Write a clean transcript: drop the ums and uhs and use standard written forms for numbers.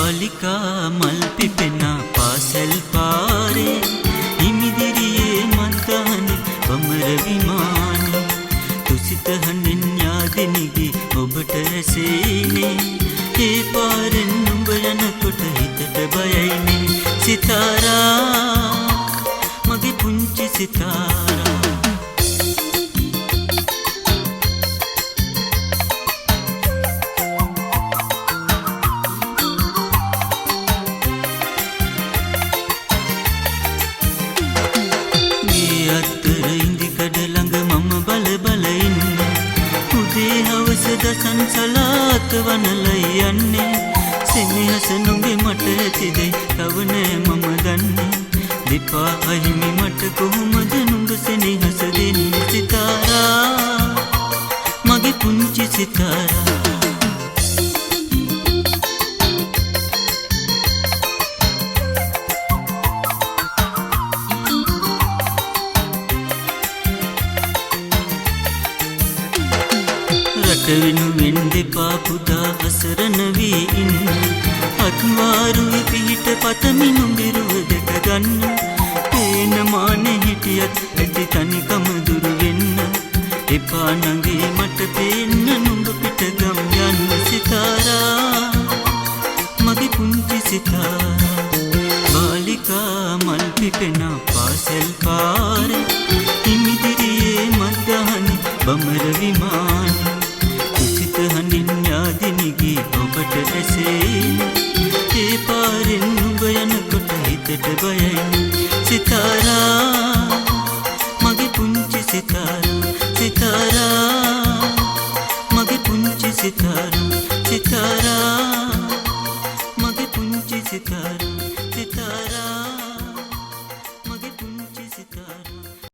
බාලිකා මල් පිපෙන පාසල් පාරේ හිමිදිරියේ මන්දහනේ බමර විමානේ තුසිත හඬින් යාදිනිගේ ඔබට ඇසීනේ ඒ පාරෙන් නුඹ යනකොට හිතට බයයිනේ සිතාරා මගේ පුංචි සිතාරා සංසලාත වනලයි යන්නේ සෙනෙහස නුඹේ මට ඇතිදේ තව නෑ මම දන්නේ දෙපා අහිමි මට කොහොමද නුඹ සෙනෙහස දෙන්නේ සිතාරා මගේ පුංචි සිතාරා වෙනුවෙන් දෙපා පුදා අසරණ වී ඉන්න අත්වාරුවේ පිහිට පතමි නුඹිරුව දෙක ගන්න පේන මානෙ හිටියත් ඇති තනිකම දුරු වෙන්න එපා නගේ මට පේන්න නුඹ පිටගම් යන්න සිතාරා මගේ පුංචි සිතාරා බාලිකා මල් පිපෙන පාසල් පාරේ හිමිදිරියේ මන්දහනේ බමර විමානේ හඬින් යාදිනිගේ ඔබට ඇසේ ඒ පාරෙන් නුඹ යනකොට හිතට බයයි සිතාරා මගේ පුංචි සිතාරා සිතාරා මගේ පුංචි සිතාරා සිතාරා මගේ පුංචි සිතාරා